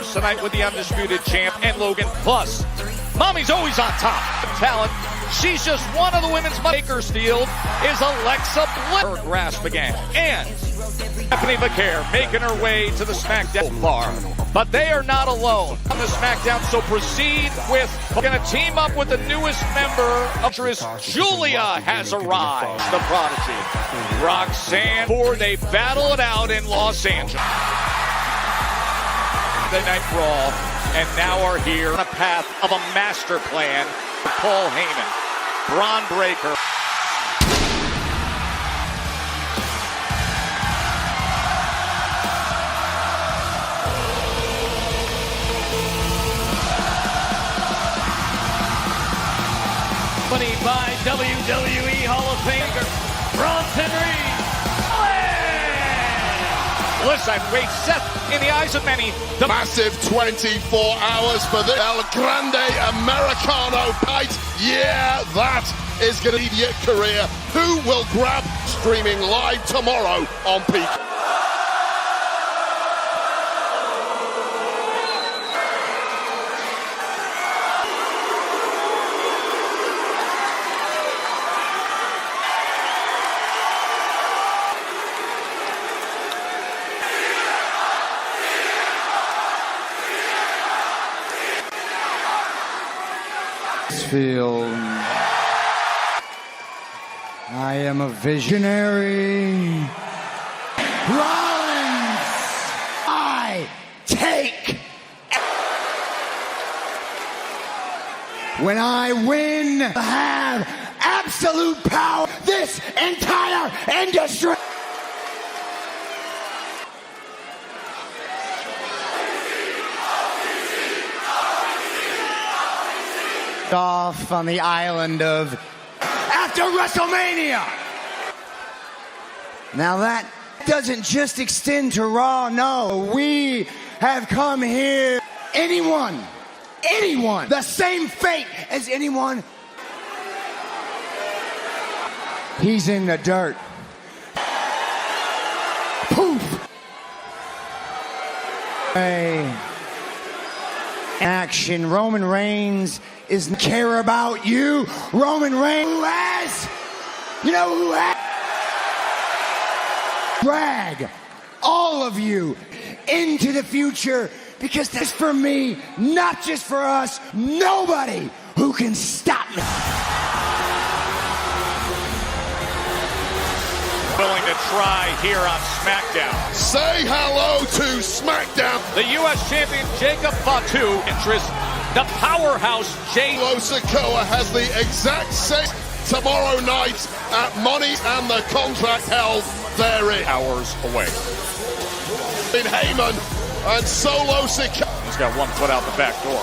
matches tonight with the undisputed champ and Logan. Plus, Mommy's always on top of talent. She's just one of the women's makers. Field is Alexa Bliss. Her grasp again. And Stephanie Vaquer making her way to the SmackDown bar. But they are not alone on the SmackDown, so proceed with, we're going to team up with the newest member of Julia has arrived. The Prodigy, Roxanne Ford, they battle it out in Los Angeles. The Night Brawl, and now are here on a path of a master plan for Paul Heyman, Braun Breaker. By WWE Hall of Famer Bronson Reed. Listen, wait, Seth, in the eyes of many, the massive 24 hours for the El Grande Americano fight. Yeah, that is going to lead your career. Who will grab? Streaming live tomorrow on Peak. Field. I am a visionary. Rollins, I take. When I win, I have absolute power. This entire industry. Off on the island of after WrestleMania. Now that doesn't just extend to Raw, no. We have come here. Anyone, the same fate as anyone. He's in the dirt. Poof. Hey. Action. Roman Reigns isn't care about you. Roman Reigns, who has, you know who has, drag all of you into the future, because that's for me, not just for us. Nobody who can stop me. Willing to try here on SmackDown. Say hello to SmackDown. The U.S. champion Jacob Fatu, interest, the powerhouse Jay Sikoa has the exact same tomorrow night at Money and the contract held therein. Hours away. In Heyman and Solo Sikoa. He's got one foot out the back door.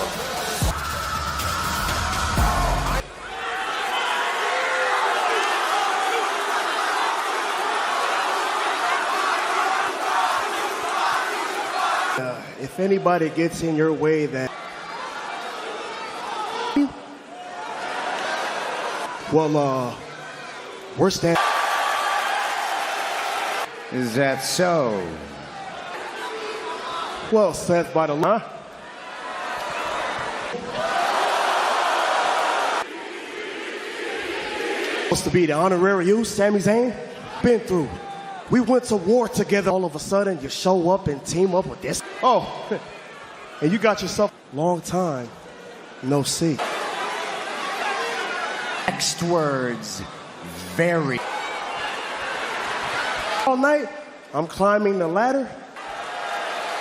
If anybody gets in your way, that we're standing. Is that so? Well, Seth, by the line. Supposed to be the honorary you, Sami Zayn. Been through. We went to war together. All of a sudden, you show up and team up with this. Oh, and you got yourself a long time. No see. Next words, very. All night, I'm climbing the ladder.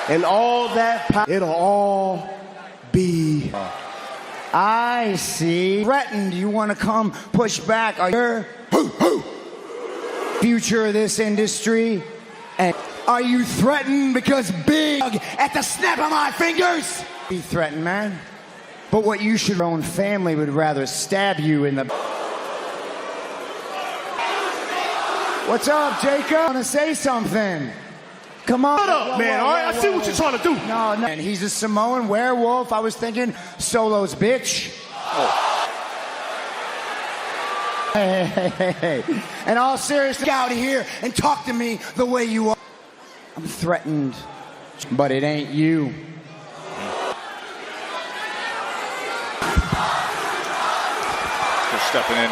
And all that, it'll all be. I see. Threatened, you want to come push back. Are you future of this industry? And are you threatened because big at the snap of my fingers? Be threatened, man. But what you should, your own family would rather stab you in the. What's up, Jacob? I want to say something. Come on. Shut up, man. All right, I see what you're trying to do. No. And he's a Samoan werewolf. I was thinking Solo's bitch. Oh. Hey. And all seriously, get out of here and talk to me the way you are. I'm threatened, but it ain't you. stepping in.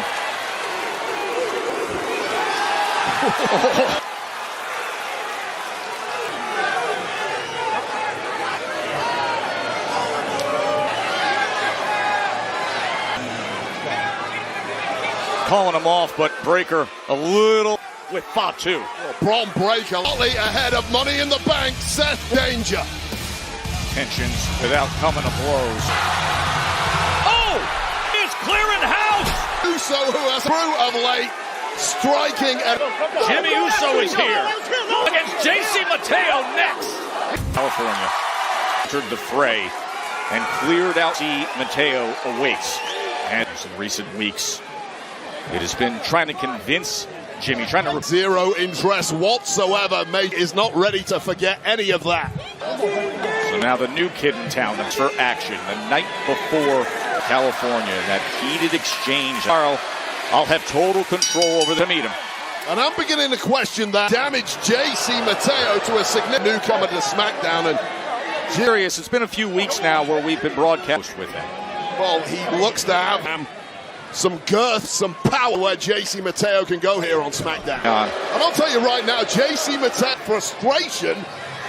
Calling him off, but Breaker a little with Fatu. Bron Breakker only ahead of Money in the Bank. Seth Danger. Tensions without coming to blows. Oh! It's clearing house! Uso, who has through of late, striking at Jimmy Uso is here against JC Mateo next. California entered the fray and cleared out. JC Mateo awaits. And in recent weeks, it has been trying to convince Jimmy, trying to zero interest whatsoever. Mate is not ready to forget any of that. So now the new kid in town that's for action. The night before California, that heated exchange. Tomorrow, I'll have total control over the meet him. And I'm beginning to question that damaged JC Mateo to a significant newcomer to SmackDown. And Serious, it's been a few weeks now where we've been broadcast with him. Well, he looks to have some girth, some power where JC Mateo can go here on SmackDown. And I'll tell you right now, JC Mateo frustration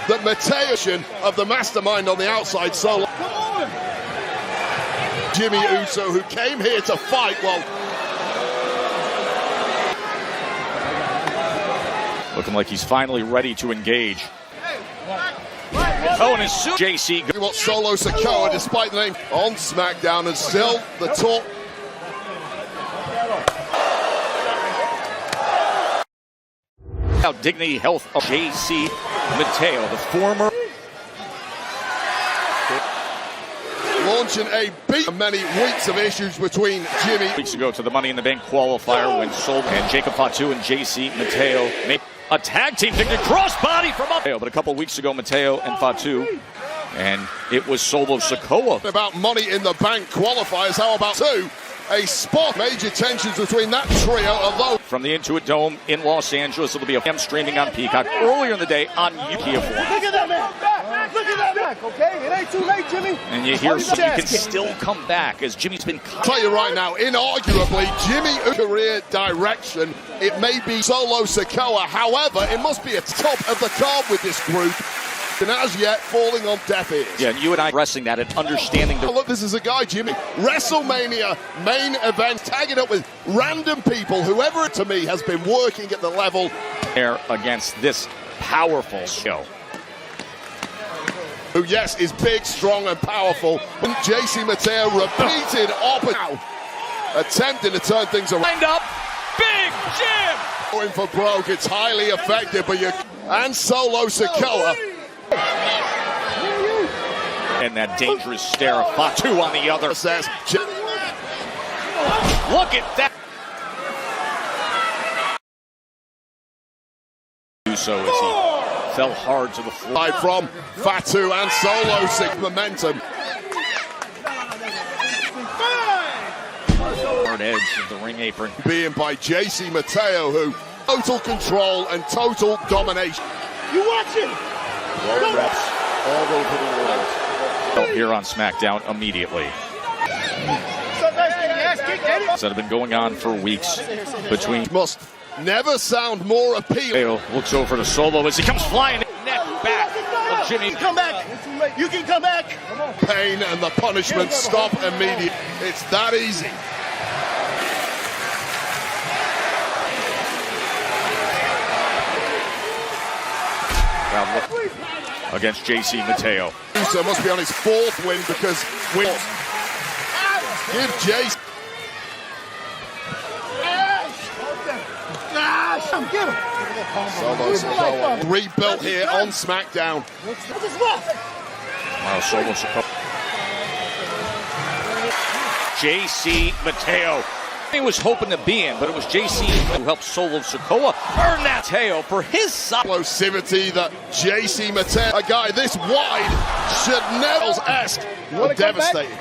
that Mateo of the mastermind on the outside solo. Jimmy Uso, who came here to fight, well, looking like he's finally ready to engage. Oh, and as soon JC what Solo Sikoa, despite the name on SmackDown, and still the talk. Dignity Health of JC Mateo, the former. Launching a beat. Many weeks of issues between Jimmy. Weeks ago to the Money in the Bank qualifier when Sol and Jacob Fatu and JC Mateo made a tag team victory. Crossbody from up. But a couple weeks ago, Mateo and Fatu, and it was Solo Sikoa. About Money in the Bank qualifiers, how about two? A spot. Major tensions between that trio, although from the Intuit Dome in Los Angeles, it'll be a streaming on Peacock earlier in the day on UK4. Look at that man. Look at that back, okay? It ain't too late, Jimmy. And you hear some, you can still come back as Jimmy's been I'll tell you right now, inarguably, Jimmy career direction, it may be Solo Sikoa. However, it must be a top of the card with this group. And as yet, falling on deaf ears. Yeah, and you and I addressing that and understanding the... Look, this is a guy, Jimmy. WrestleMania main event, tagging up with random people. Whoever, to me, has been working at the level... ...there against this powerful show. Who, yes, is big, strong, and powerful. And JC Mateo repeated opposite. Attempting to turn things around. Lined up, Big Jim! Going for broke, it's highly effective, but you... And Solo Sikoa... And that dangerous stare of Fatu on the other. Says, look at that. Uso as he fell hard to the floor. From Fatu and Solo Sikoa momentum. Hard edge of the ring apron. Being by JC Mateo, who total control and total domination. You watching? World reps all over the world. Here on SmackDown immediately. That have been going on for weeks between. Must never sound more appealing. Looks over to Solo as he comes flying neck back of Jimmy. Come back. You can come back. Pain and the punishment stop immediately. It's that easy. Against JC Mateo. Uso must be on his fourth win because wins. Give JC. Get him. Solo Sikoa rebuilt here on SmackDown. Wow, Solo Sikoa. JC Mateo. He was hoping to be in, but it was JC who helped Solo Sikoa earn that tail for his side. Explosivity that JC Mateo, a guy this wide, should never-esque, devastating.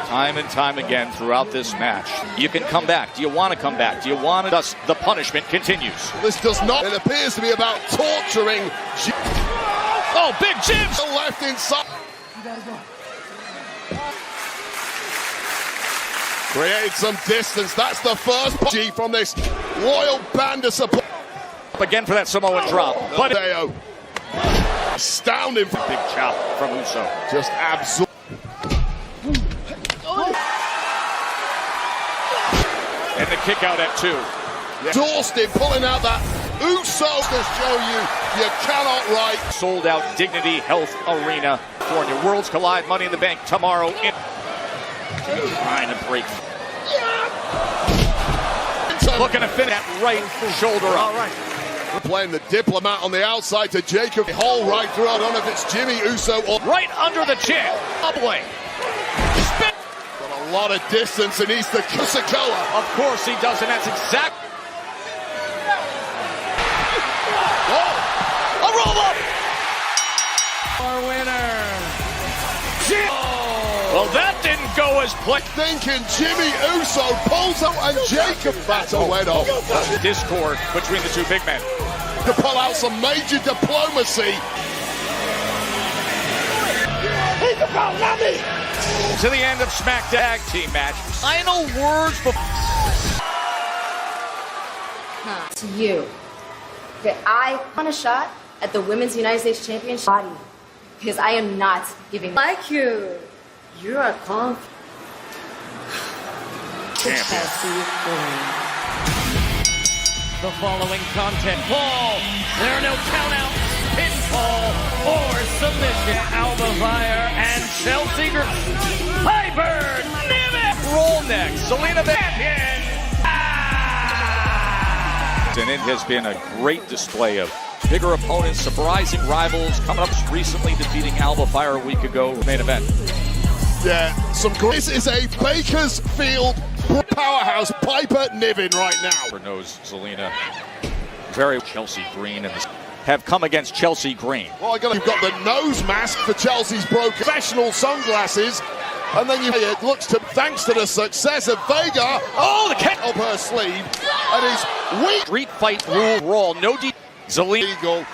Time and time again throughout this match. You can come back. Do you want to come back? Do you want to? Thus, the punishment continues. This does not, it appears to be about torturing. Oh, Big Jim! The left inside. Created some distance. That's the first G from this loyal band of support. Again for that Samoan drop. But Deo. Astounding. Big chop from Uso. Just absorb. And the kick out at 2. Exhausted, pulling out that Uso to show you cannot write. Sold out Dignity Health Arena. California. Worlds Collide Money in the Bank tomorrow. Trying to break. Looking to finish that right shoulder up. All right. Playing the diplomat on the outside to Jacob. Hole right through. I don't know if it's Jimmy Uso or right under the chin. Doubling. Spin. Got a lot of distance and he's the Kusakoa. Of course he does, and that's exact. A roll up. Our winner. Well, that didn't go as planned. Thinking Jimmy Uso pulls out and Jacob battle went off. Discord between the two big men. To pull out some major diplomacy. To the end of SmackDown Tag Team match. Final words before. To you. Okay, I want a shot at the Women's United States Championship body. Because I am not giving like you. You are confident. The following content. Paul, there are no countouts, pinfall, or submission. Alba Fire and Chelsea Piper Niven. Roll next. Zelina Vega. And it has been a great display of bigger opponents, surprising rivals, coming up recently defeating Alba Fire a week ago. Main event. Yeah, this is a Bakersfield powerhouse. Piper Niven right now. Knows Zelina very Chelsea Green and have come against Chelsea Green. Well, you've got the nose mask for Chelsea's broken professional sunglasses. And then it looks to, thanks to the success of Vega, the kick up her sleeve, and is weak. Street fight rule brawl, no Zelina Eagle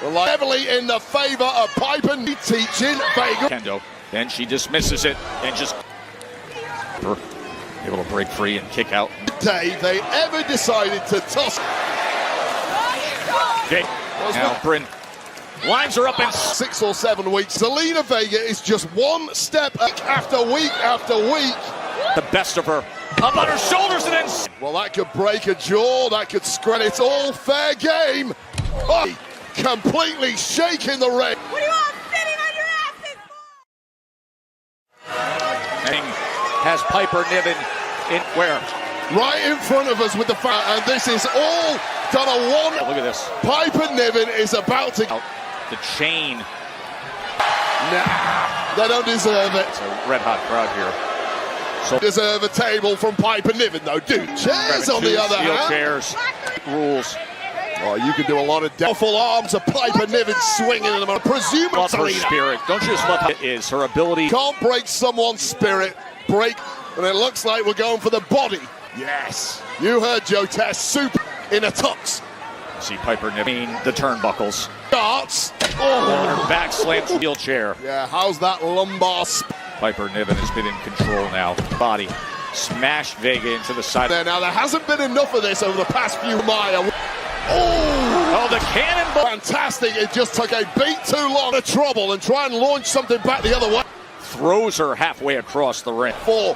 rely heavily in the favor of Piper teaching Vega. Kendo. Then she dismisses it and just able to break free and kick out. Day they ever decided to toss. Okay. Now Bryn lines her up in 6 or 7 weeks. Zelina Vega is just one step after week after week. The best of her up on her shoulders and then. Well, that could break a jaw. That could scratch. It's all fair game. Oh, completely shaking the ring. What do you want sitting on your asses? Has Piper Niven in where? Right in front of us with the fire, and this is all done a one. Look at this. Piper Niven is about to. The chain. Nah, they don't deserve it. It's a red hot crowd here. So Deserve a table from Piper Niven, though, dude. Chairs on the other hand. Chairs. Rules. Oh, you can do a lot of powerful arms of Piper Niven swinging in them. Presumably, Love her spirit. Don't you just love how it is her ability? Can't break someone's spirit. Break, and it looks like we're going for the body. Yes, you heard Joe Tess. Soup in a tux. See Piper Niven the turnbuckles. Darts. Oh, her back slams wheelchair. Yeah, how's that lumbar? Piper Niven has been in control now. Body smashed Vega into the side. Now there hasn't been enough of this over the past few miles. Oh, the cannonball. Fantastic. It just took a beat too long to trouble and try and launch something back the other way. Throws her halfway across the ring. For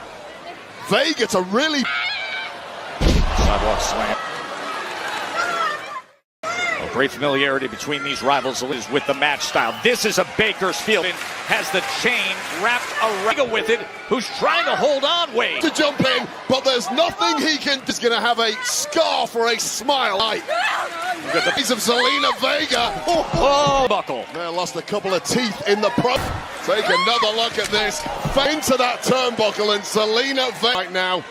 Vega to really. Sidewalk slam. A great familiarity between these rivals is with the match style. This is a Bakersfield and has the chain wrapped around with it, who's trying to hold on, Wade. To jump in, but there's nothing he can. He's going to have a scarf or a smile. Look at the piece of Zelina Vega. Buckle. They lost a couple of teeth in the pro. Take another look at this. Into that turnbuckle, and Zelina Vega right now.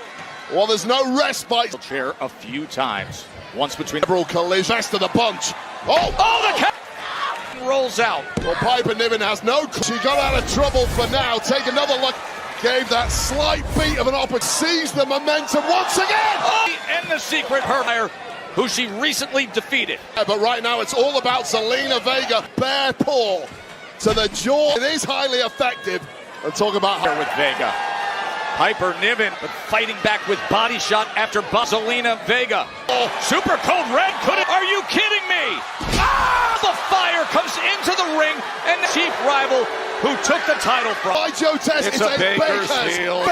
Well, there's no respite. Chair a few times. Once between several collisions. Best of the bunch. The cat rolls out. Well, Piper Niven has no. She got out of trouble for now. Take another look. Gave that slight beat of an opportunity. Seized the momentum once again. And the secret her who she recently defeated. But right now it's all about Zelina Vega. Bare paw to the jaw. It is highly effective. And talk about her with Vega. Piper Niven, but fighting back with body shot after Zelina Vega. Oh, super cold red. Are you kidding me? Ah! The fire comes into the ring, and the chief rival who took the title from. By Joe Test, it's a Bakersfield.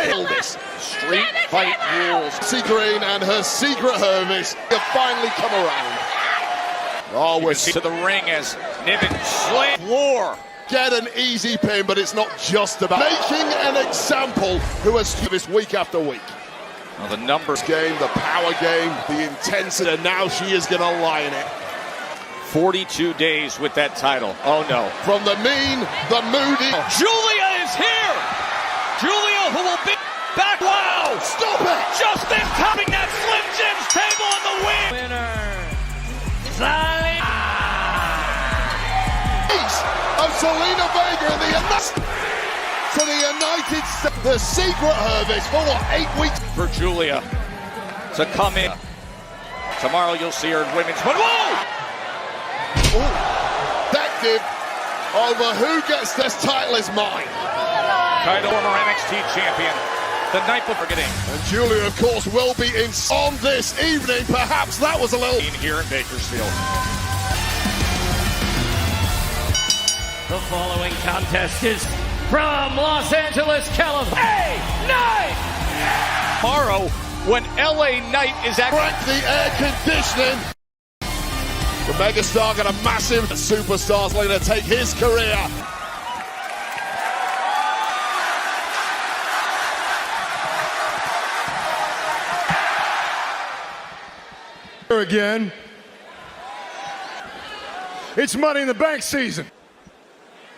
Street fight rules. Sea Green and her secret Hermes have finally come around. Oh, we're to the ring as Niven slams floor. Get an easy pin, but it's not just about making an example who has this week after week. Well, the numbers game, the power game, the intensity, and now she is going to lie in it. 42 days with that title. Oh no. From the mean, the moody. Julia is here! Julia, who will be back. Wow! Stop it! Just in topping that Slim Jim's table on the win. Winner. Zelina. Of Zelina Vega and to the United States, the secret Hermes for what, 8 weeks? For Julia to come in. Tomorrow you'll see her in women's. But whoa! Effective over who gets this title is mine. Title former NXT champion. The night before getting. And Julia, of course, will be in on this evening. Perhaps that was a little. Here in Bakersfield. The following contest is from Los Angeles, California. Knight! Tomorrow, when LA Knight is at the air conditioning. The megastar got a massive superstar's going to take his career. Again. It's Money in the Bank season.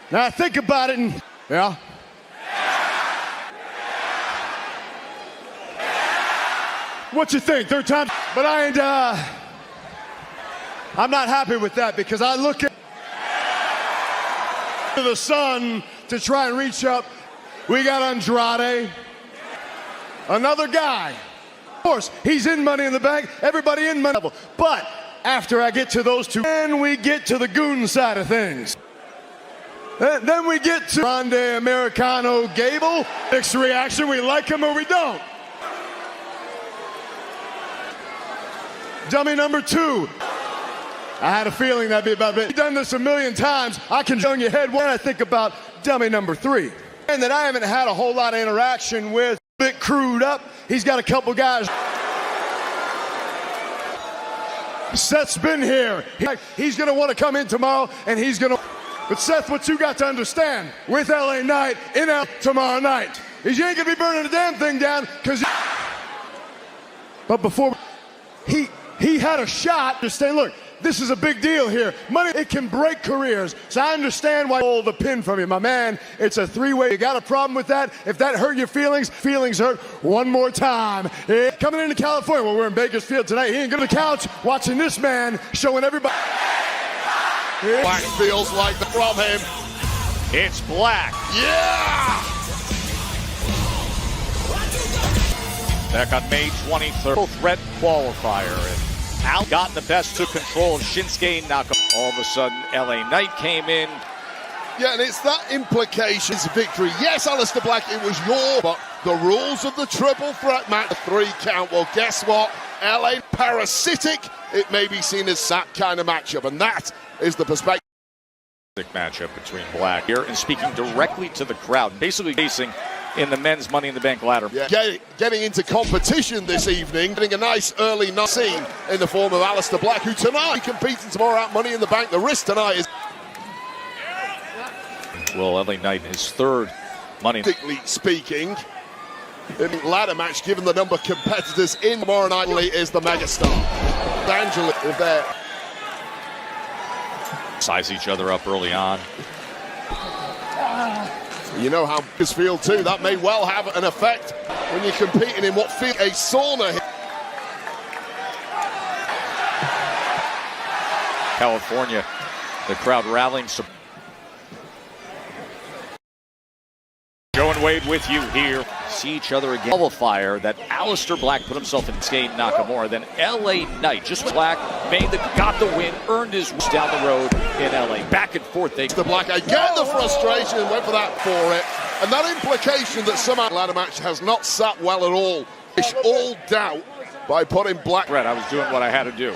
Now think about it and yeah. What you think? Third time? But I'm not happy with that because I look at the sun to try and reach up. We got Andrade, another guy. Of course, he's in Money in the Bank. Everybody in Money. But after I get to those two, then we get to the goon side of things. Then we get to Grande Americano Gable. Next reaction, we like him or we don't. Dummy number 2. I had a feeling that'd be about it. You've done this a million times. I can turn your head when I think about dummy number 3. And that I haven't had a whole lot of interaction with. A bit crewed up. He's got a couple guys. Seth's been here. He's going to want to come in tomorrow, and he's going to... But Seth, what you got to understand, with LA Knight in LA tomorrow night, is you ain't going to be burning the damn thing down, because... But before... He had a shot to say, look, this is a big deal here. Money, it can break careers. So I understand why you hold the pin from you. My man, it's a 3-way. You got a problem with that? If that hurt your feelings, feelings hurt one more time. Coming into California, well, we're in Bakersfield tonight. He ain't going to the couch watching this man showing everybody. Black feels like from him. It's Black. Yeah! Back on May 23rd, threat qualifier. And Al got the best to control Shinsuke Nakamura. All of a sudden, LA Knight came in. Yeah, and it's that implications victory. Yes, Aleister Black, it was your, but the rules of the triple threat match, 3 count. Well, guess what? LA parasitic, it may be seen as that kind of matchup, and that is the perspective. Matchup between Black here and speaking directly to the crowd, basically facing in the men's Money in the Bank ladder. Yeah, getting into competition this evening, getting a nice early night scene in the form of Aleister Black, who tonight competing tomorrow at Money in the Bank. The risk tonight is... Well, LA Knight in his 3rd Money. Speaking, in the ladder match, given the number of competitors in tomorrow night, is the megastar. Angela, if they're... Size each other up early on. You know how this feel too. That may well have an effect when you're competing in what feels a sauna. California, the crowd rallying. Joe and Wade with you here. See each other again. Qualifier that Aleister Black put himself in Shinsuke Nakamura. Then LA Knight, just Black, got the win, earned his down the road in LA. Back and forth. The Black, I get the frustration, went for that for it. And that implication that somehow ladder match has not sat well at all. It's all doubt by putting Black. Red, I was doing what I had to do.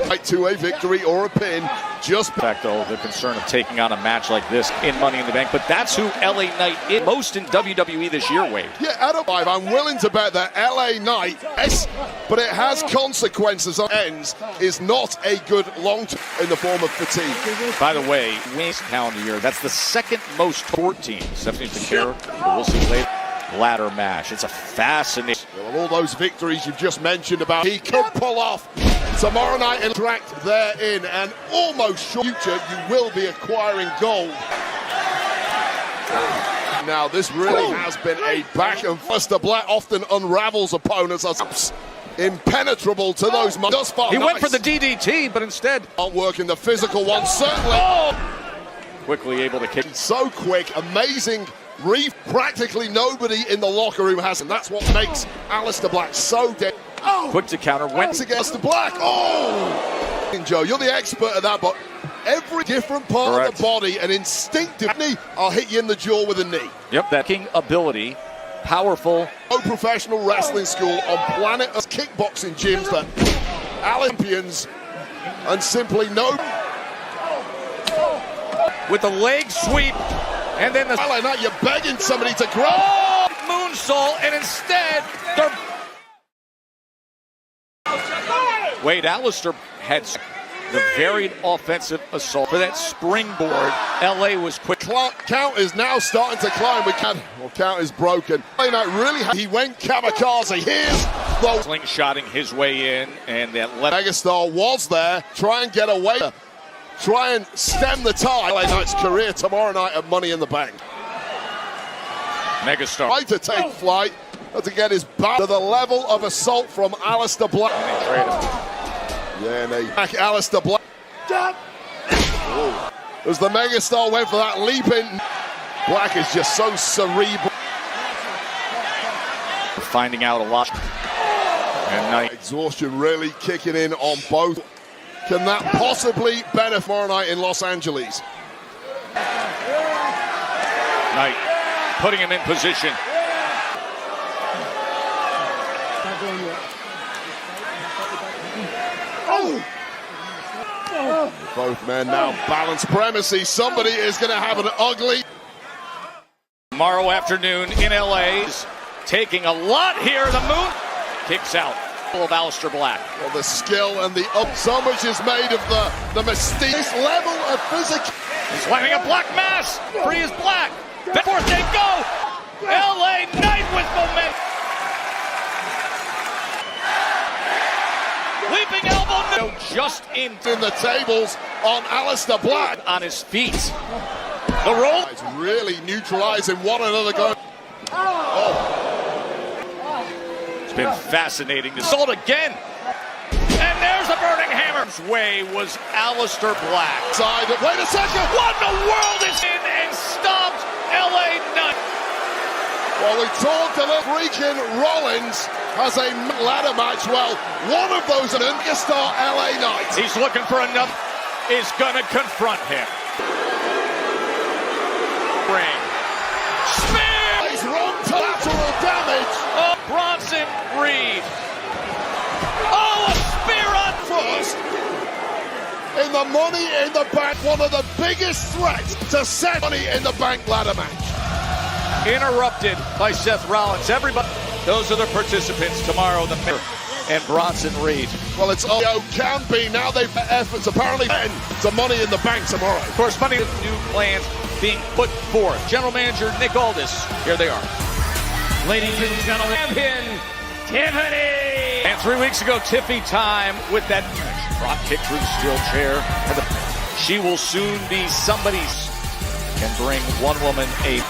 Right to a victory or a pin. Just In fact, though, the concern of taking on a match like this in Money in the Bank, but that's who LA Knight is most in WWE this year, Wade. yeah, out of 5, I'm willing to bet that LA Knight, yes, but it has consequences on ends, is not a good long-term in the form of fatigue. By the way, wins calendar year, that's the second most 14. Stephanie Becerra, we'll see later. Ladder match. It's a fascinating. Well, all those victories you've just mentioned about, he could pull off tomorrow night and tracked therein, and almost sure future you will be acquiring gold. Now this really has been a back and forth. Black often unravels opponents as impenetrable to those. He went for the DDT, but instead not working the physical one certainly. Quickly able to kick. So quick, amazing. Practically nobody in the locker room has, and that's what makes Aleister Black so dead. Quick to counter. Went against the Black. Oh! Joe, you're the expert at that, but every different part of the body and instinctively, I'll hit you in the jaw with a knee. Yep, that king ability, powerful. No professional wrestling school on planet of kickboxing gyms that Olympians and simply no. With the leg sweep. And then the LA Knight, you're begging somebody to grab. Oh, moonsault, and instead they're. Wade, Aleister had the varied offensive assault for that springboard. LA was quick. Count is now starting to climb. Count is broken. LA Knight really. He went kamikaze. Here's the slingshotting his way in, and that left. Megastar was there. Try and get away. Try and stem the tide. LA Knight's career tomorrow night at Money in the Bank. Megastar. Trying to take flight, to get his back to the level of assault from Aleister Black. And they trade him. Yeah, and they back Aleister Black. As the Megastar went for that leap in. Black is just so cerebral. Finding out a lot. And Knight. Exhaustion really kicking in on both. Can that possibly benefit tomorrow night in Los Angeles? Knight putting him in position. Both men now balance premises. Somebody is going to have an ugly. Tomorrow afternoon in LA, taking a lot here. The moon kicks out of Aleister Black. Well, the skill and the so much is made of the mysterious level of physics. He's landing a black mass. Free is Black. Then forth they go. LA Knight with momentum. Leaping elbow. Just in The tables on Aleister Black. on his feet. The roll. It's really neutralizing one another going. It's been fascinating to see it again. And there's a burning hammer. His way was Aleister Black. Side. Wait a second. What in the world is in and stopped LA Knight? Well, we talked about freaking Rollins has a ladder match. Well, one of those an Megastar LA Knight. He's looking for another. Is gonna confront him. Ring. Spear. He's wrong to lateral damage. Oh, Bronson Reed. Oh, a spear on First, in the Money in the Bank, one of the biggest threats to set Money in the Bank ladder match. Interrupted by Seth Rollins. Everybody, those are the participants tomorrow. The Mayor and Bronson Reed. Well, it's all can be now. They've efforts apparently to Money in the Bank tomorrow. Of course, Money new plans being put forth. General Manager Nick Aldis. Here they are. Ladies and gentlemen, champion Tiffany. And 3 weeks ago, Tiffy time with that drop kick through the steel chair. She will soon be somebody's. Can bring one woman a.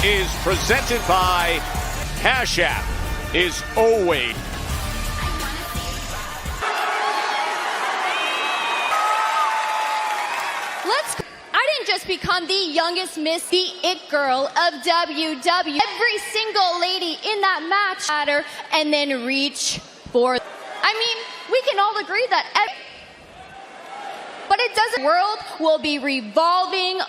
Is presented by Cash App. Is Wade. I didn't just become the youngest Miss, the it girl of WWE. Every single lady in that match ladder and then reach for. I mean, we can all agree that. But it doesn't. The world will be revolving.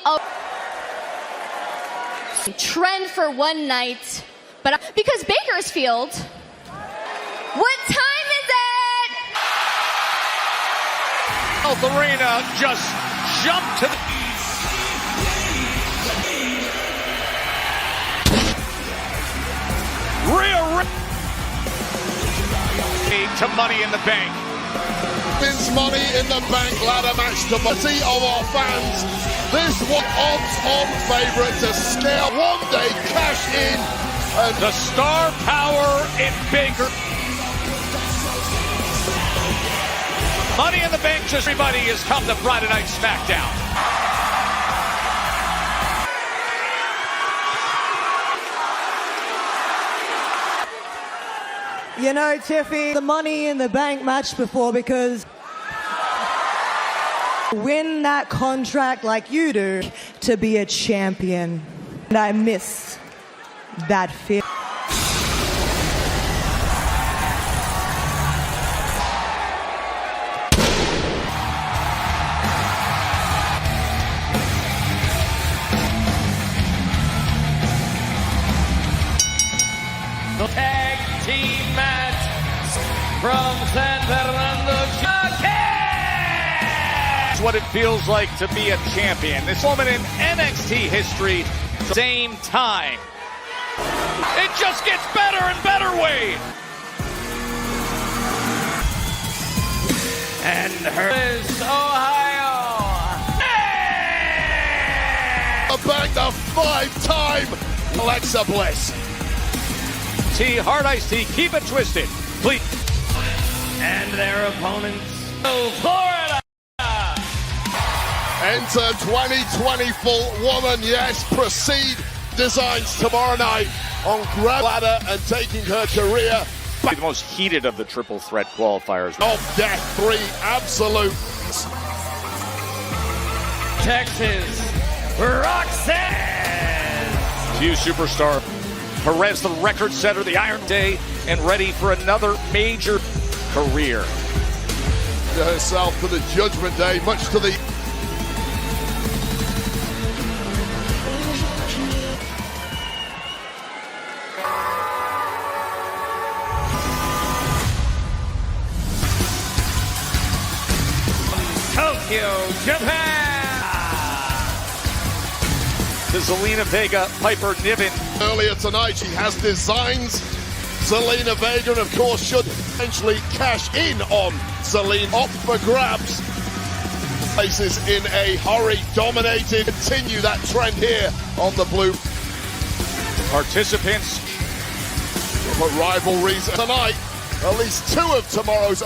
trend for one night, but because Bakersfield, what time is it? South Arena just jumped to the... to Money in the Bank. Vince Money in the Bank ladder match to see of our fans. This one odds-on favorite to scale one day cash in. And the star power in Baker. Money in the Bank, just everybody has come to Friday Night SmackDown. You know, Tiffy, the Money in the Bank match before, because win that contract like you do to be a champion. And I miss that feeling. The tag team match from San Fernando, It's what it feels like to be a champion. This woman in NXT history, same time. It just gets better and better, Wade. and her is Ohio. Back the five-time Alexa Bliss. T, hard iced tea, keep it twisted, please. And their opponents, Florida. Enter 2020 full woman, yes, Proceed Designs tomorrow night on Grab Ladder and taking her career The most heated of the triple threat qualifiers. of Death 3, absolute. Texas, Roxanne. Few superstar. Perez, the record setter, the Iron Day, and ready for another major career. Herself to the Judgment Day, much to the Tokyo, Japan. The Zelina Vega, Piper Niven. earlier tonight. She has designs. Zelina Vega, and of course, should eventually cash in on Zelina. Up for grabs. Places in a hurry, dominated. Continue that trend here on the blue. Participants. But rivalries tonight. At least two of tomorrow's.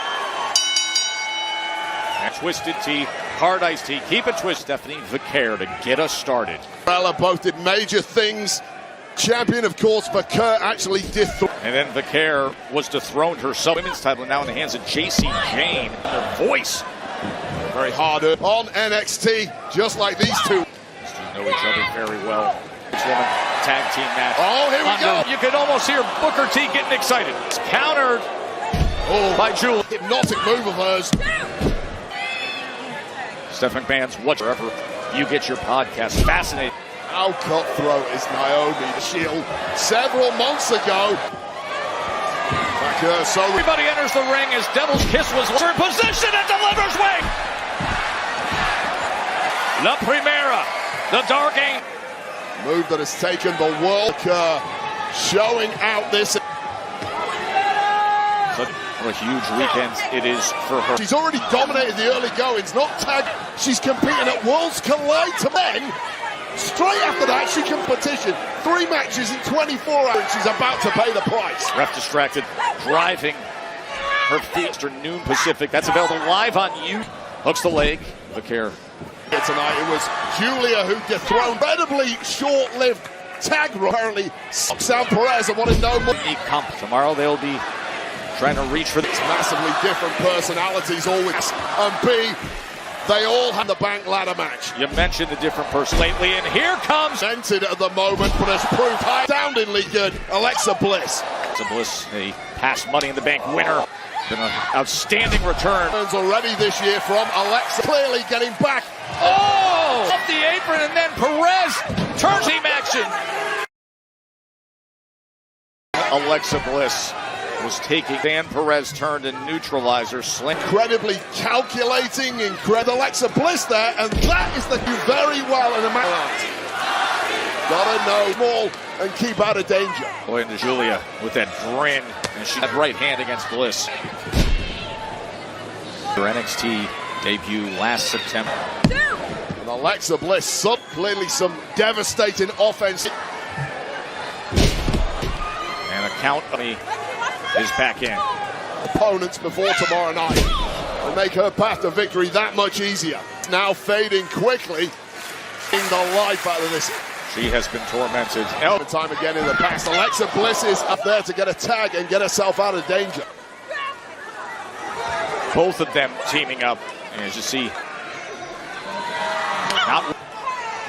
Twisted Tea, hard iced tea, keep it twisted. Stephanie Vicaire to get us started. Bella both did major things. Champion, of course, Vicaire actually dethroned. And then Vicaire was dethroned herself. Women's title now in the hands of JC Jane. Their voice. Very hard on NXT, just like these two. Know each other very well. This woman tag team match. Oh, here we go. You could almost hear Booker T getting excited. It's countered by Jewel. Hypnotic move of hers. Steph McMahon's Watch Wherever you get your podcast. Fascinating. How cutthroat is Naomi the Shield several months ago. Back so Everybody enters the ring as Devil's Kiss was in position and delivers wing. La Primera, the Dark Angel. move that has taken the world showing out this. What a huge weekend it is for her. She's already dominated the early goings, not tag. She's competing at Worlds Collide to men. Straight after that, she competition. 3 matches in 24 hours. She's about to pay the price. Ref distracted, driving her feet afternoon Pacific. That's available live on you. Hooks the leg. Vicaire. Here tonight, it was Julia who dethroned incredibly short-lived tag. Apparently, Sam Perez and wanted no more. Tomorrow they'll be trying to reach for It's massively different personalities always. And B, they all have the bank ladder match. You mentioned the different person lately, and here comes Entered at the moment, but has proved astoundingly good. Alexa Bliss. Alexa Bliss, a past Money in the Bank winner. Been an outstanding return. Already this year from Alexa. Clearly getting back. Oh! Off the apron, and then Perez turns team action. Alexa Bliss was taking Van Perez turned and neutralizer sling. Incredibly calculating, incredible Alexa Bliss there, and that is the very well in the match. Gotta know small and keep out of danger. Boy, into Julia with that grin, and she had right hand against Bliss. Her NXT debut last September. And Alexa Bliss, clearly some devastating offense. And a count is back in. Opponents before tomorrow night and make her path to victory that much easier. Now fading quickly in the life out of this. She has been tormented. Time again in the past. Alexa Bliss is up there to get a tag and get herself out of danger. Both of them teaming up, and as you see,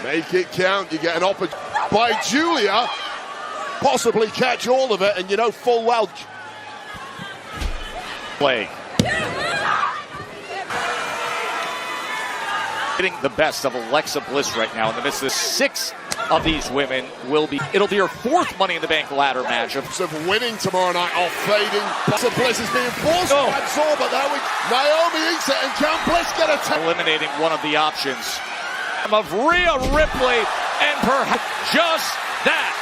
make it count. You get an opportunity by Julia, possibly catch all of it, and you know full well. Play. Getting the best of Alexa Bliss right now in the midst of this. 6 of these women it'll be her 4th Money in the Bank ladder match of winning tomorrow night off fading. Alexa Bliss is being forced to absorb, but there Naomi eats it, and can Bliss get a eliminating one of the options of Rhea Ripley, and perhaps just that.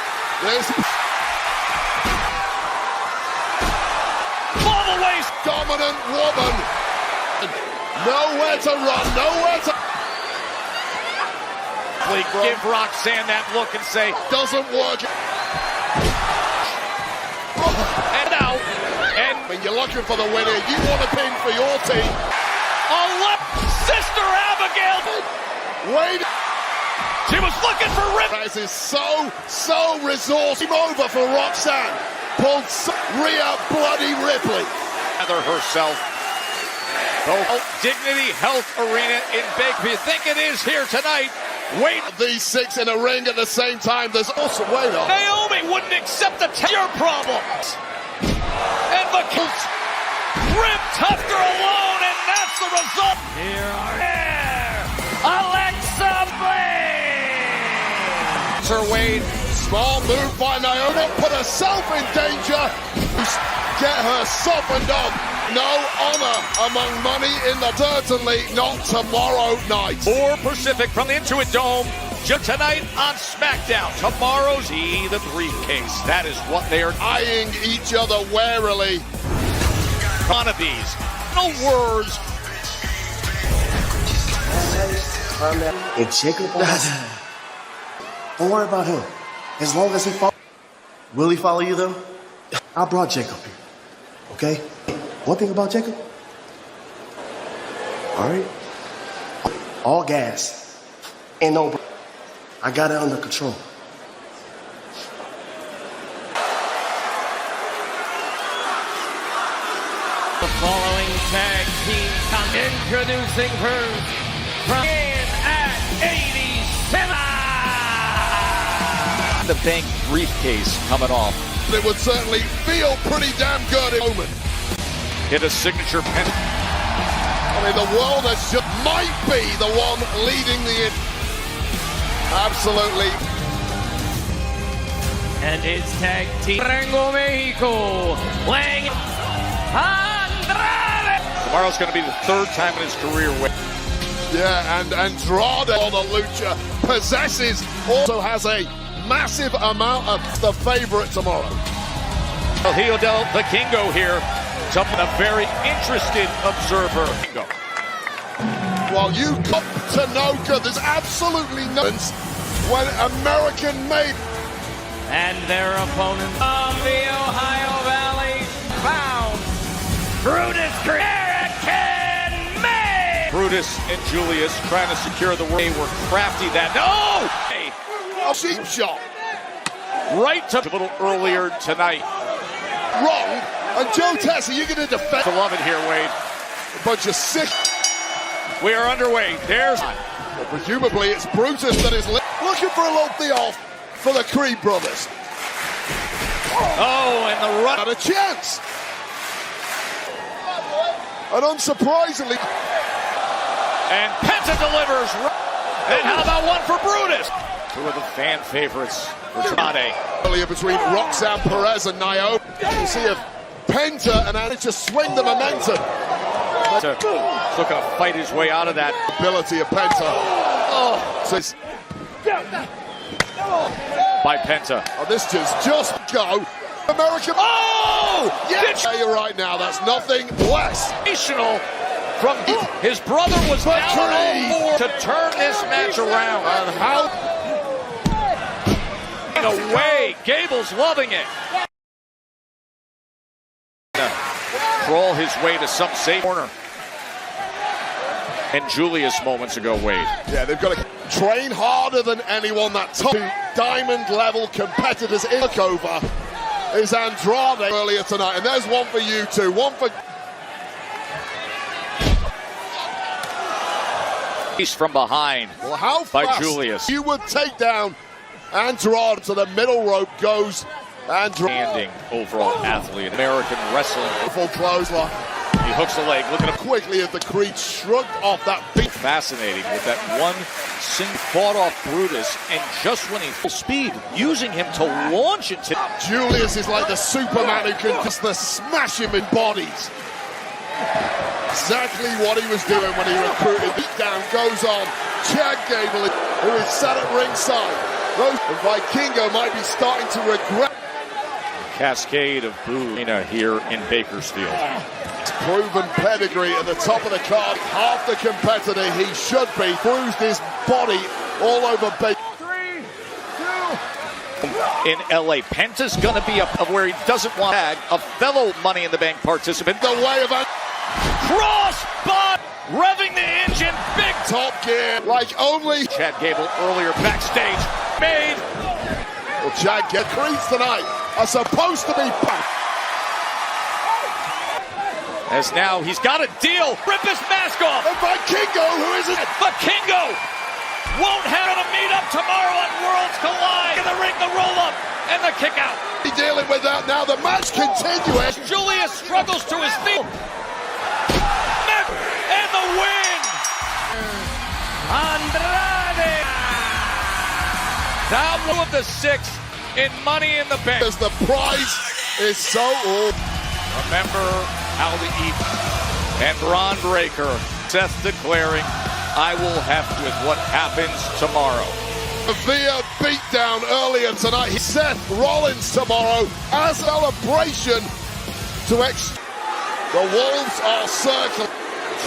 Dominant woman. Nowhere to run, nowhere to... Give Roxanne that look and say, doesn't work. And out. And when you're looking for the winner, you want a pin for your team. Sister Abigail. Wait. She was looking for Ripley. This is so resourceful. Over for Roxanne. Pulled Rhea bloody Ripley. Herself. Dignity Health Arena in Big. If you think it is here tonight, wait. These 6 in a ring at the same time. There's also weight on. Naomi wouldn't accept the your problems. And the Rib tucked her alone, and that's the result. Here Alexa Bliss. Her Wade. Small move by Naomi. Put herself in danger. Get her softened up. No honor among money in the certainly not tomorrow night. More Pacific from the Intuit Dome. Just tonight on SmackDown. Tomorrow's the briefcase. That is what they are eyeing each other warily. One of these. No words. If Jacob don't worry about him. As long as he follows. Will he follow you though? I brought Jacob here. Okay? One thing about Jacob. All right? All gas. Ain't no... I got it under control. The following tag team introducing first from at 87. The bank briefcase coming off. It would certainly feel pretty damn good in a moment. Hit a signature pin. I mean, the world might be the one leading the... Absolutely. And his tag team, Rango Mexico, Lang Andrade. Tomorrow's going to be the 3rd time in his career. Yeah, and Andrade on the Lucha possesses, also has a massive amount of the favorite tomorrow. El Hijo del Vikingo here. A very interested observer. While you come to Noka, there's absolutely no when American made. And their opponent from the Ohio Valley found Brutus American May. Brutus and Julius trying to secure the win. They were crafty that. No! A cheap shot. Right to a little earlier tonight. Wrong. And Joe Tessa, you're going to defend. I love it here, Wade. A bunch of sick. We are underway. There's. Well, presumably it's Brutus that is looking for a little thing off for the Creed brothers. Oh, and the run. Not a chance. And unsurprisingly. And Penta delivers. And how about one for Brutus? Two of the fan favorites for Andrade. Earlier between Roxanne Perez and Naomi. You see if Penta and managed to swing the momentum. He's looking to fight his way out of that. Ability of Penta. Oh, So it's, by Penta. this just go. American. Oh! Yes! Yeah, you're right now. That's nothing less. Sensational from his brother was down 0-4 to turn this match around. And how away, Gable's loving it. Crawl his way to some safe corner. And Julius moments ago, Wade. Yeah, they've got to train harder than anyone. That top diamond level competitors in the over is Andrade earlier tonight. And there's one for you two. One for He's from behind. well, how by fast Julius. You would take down Andrade to the middle rope goes Andrade. Standing overall athlete, American wrestling. Full clothesline. He hooks the leg, looking at Quickly as the Creed shrugged off that beat. fascinating with that one fought off Brutus, and just when he full speed, using him to launch into. Julius is like the Superman who can just smash him in bodies. Exactly what he was doing when he recruited. Beat down goes on. Chad Gable, who is sat at ringside. Rose and Vikingo might be starting to regret. Cascade of boo here in Bakersfield. Proven pedigree at the top of the card. Half the competitor he should be. Bruised his body all over Baker. In LA, Penta's gonna be up of where he doesn't want to tag a fellow Money in the Bank participant. The way of a Cross bot, revving the engine, big top gear like only Chad Gable earlier backstage made. Well, Chad get Creeds tonight are supposed to be pumped. As now he's got a deal. Rip his mask off. And Vikingo, who is it? Vikingo won't have to meet up tomorrow on Worlds Collide. In the ring, the roll up and the kick out. He's dealing with that now. The match continues. Julius struggles to his feet. And the win. Andrade. Down one of the 6 in Money in the Bank. As the prize is so old. Remember how to eat. And Braun Breaker, Seth declaring, I will have with what happens tomorrow. Via beatdown earlier tonight. Seth Rollins tomorrow as celebration to the Wolves are circling.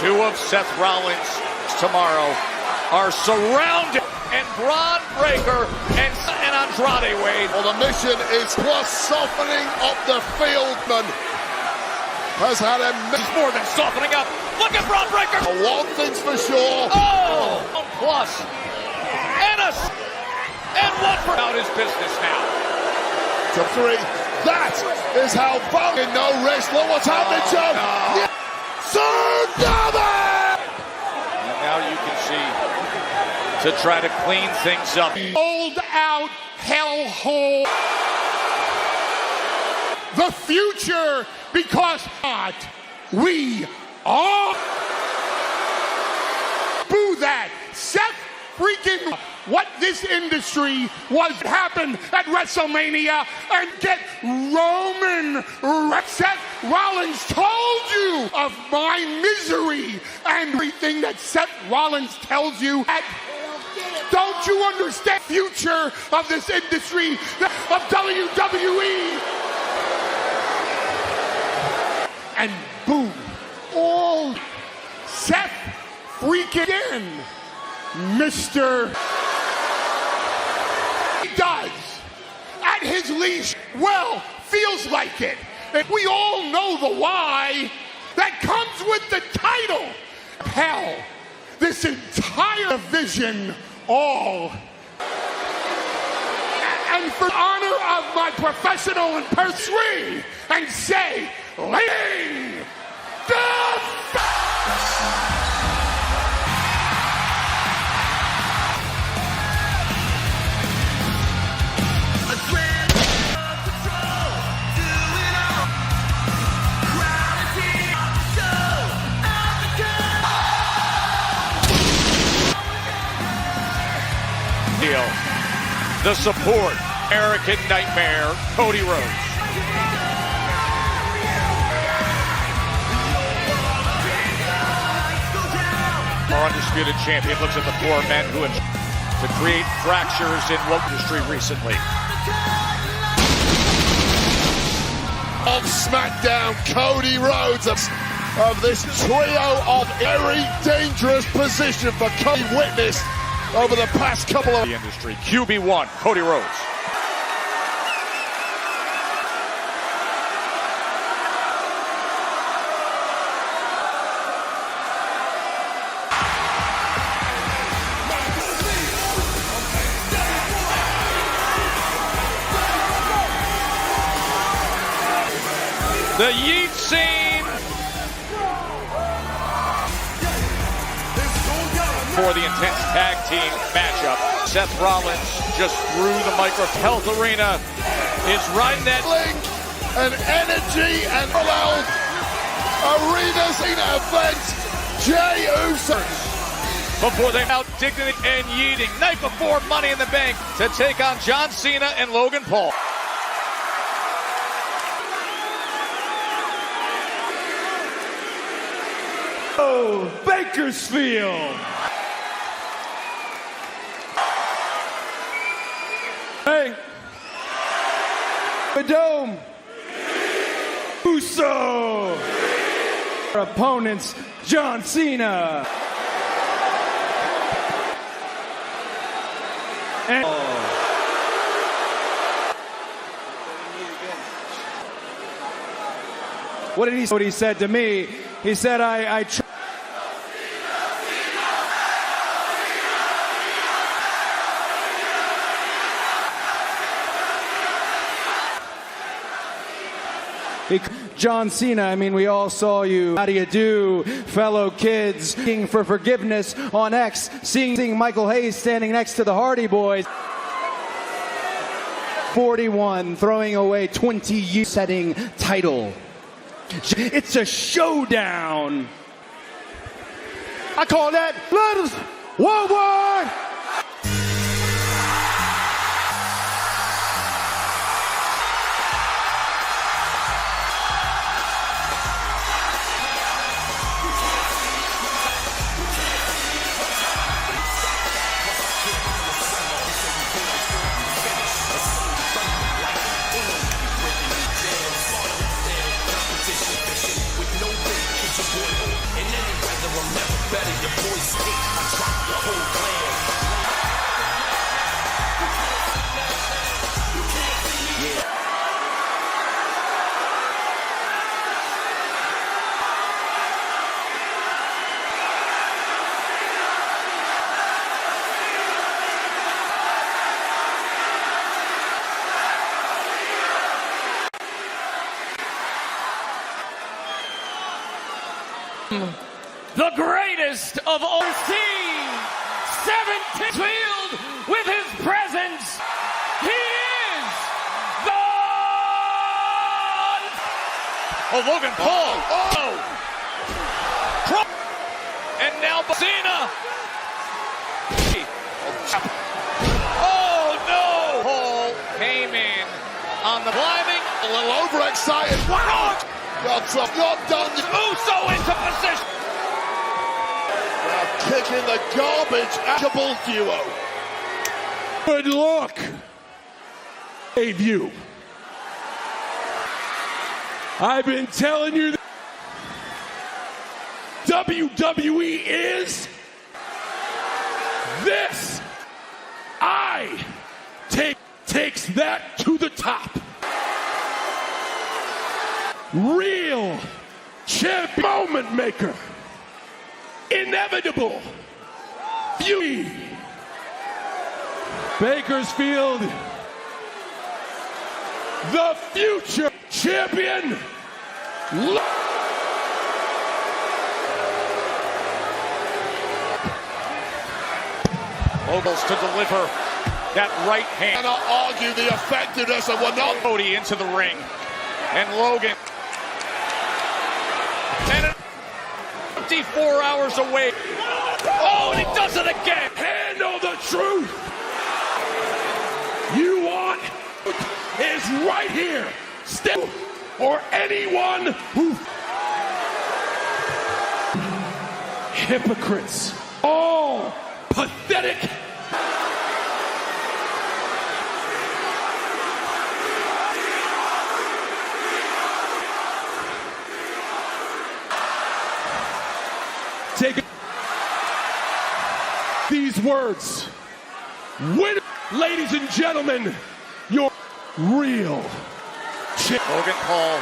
2 of Seth Rollins tomorrow are surrounded. And Braun Breaker and Andrade Wade. Well, the mission is plus softening up the fieldman. Has had a more than softening up. Look at Braun Breaker. One thing's for sure. Oh, plus. And one for out his business now. To 3. That is how fucking no wrist. Look what's happening, Joe. No. And now you can see to try to clean things up. Old out hellhole. The future, because not we are. Boo that. Seth freaking what this industry was happened at WrestleMania and get Roman. Seth Rollins told you of my misery and everything that Seth Rollins tells you. Don't you understand the future of this industry of WWE? And boom, all Seth freaking in, Mr. He does at his leash. Well, feels like it. And we all know the why that comes with the title. Hell, this entire vision all. And for the honor of my professional and pursuing and say, laying the deal. the support, American Nightmare, Cody Rhodes. Our undisputed champion looks at the four men who have to create fractures in woke industry recently. On SmackDown, Cody Rhodes of this trio of very dangerous position for Cody witnessed over the past couple of the industry. QB1, Cody Rhodes. The Yeet scene for the intense tag team matchup. Seth Rollins just threw the microphone. Health Arena is riding that link and energy and allowed arenas in event. Jey Uso before they out dignity and yeeting. Night before Money in the Bank to take on John Cena and Logan Paul. Oh, Bakersfield. Hey. The Dome. Uso. Our opponents, John Cena. And what did he say? What he said to me? He said, I John Cena, I mean, we all saw you. How do you do, fellow kids? Asking for forgiveness on X, seeing Michael Hayes standing next to the Hardy Boys. 41, throwing away 20 years setting title. It's a showdown. I call that Letters Worldwide. The greatest of all seen, 17th field with his presence. He is God. Oh, Logan Paul. Oh. And now Cena. Oh, no. Paul came in on the climbing. a little overexcited. Wow. Not done. Uso into position. Kicking the garbage double duo. Good luck. Save you. I've been telling you that WWE is this. I takes that to the top. Real champ moment maker. Inevitable. Beauty. Bakersfield. The future champion. Moguls to deliver that right hand. Cannot argue the effectiveness of what not. Cody into the ring. And Logan. And 54 hours away. Oh, and he does it again. Handle the truth. right here. Still, or anyone who hypocrites, all pathetic. Take these words. Ladies and gentlemen, your real Logan Paul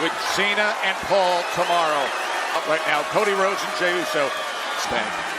with Cena and Paul tomorrow. Right now, Cody Rhodes and Jey Uso. Spain.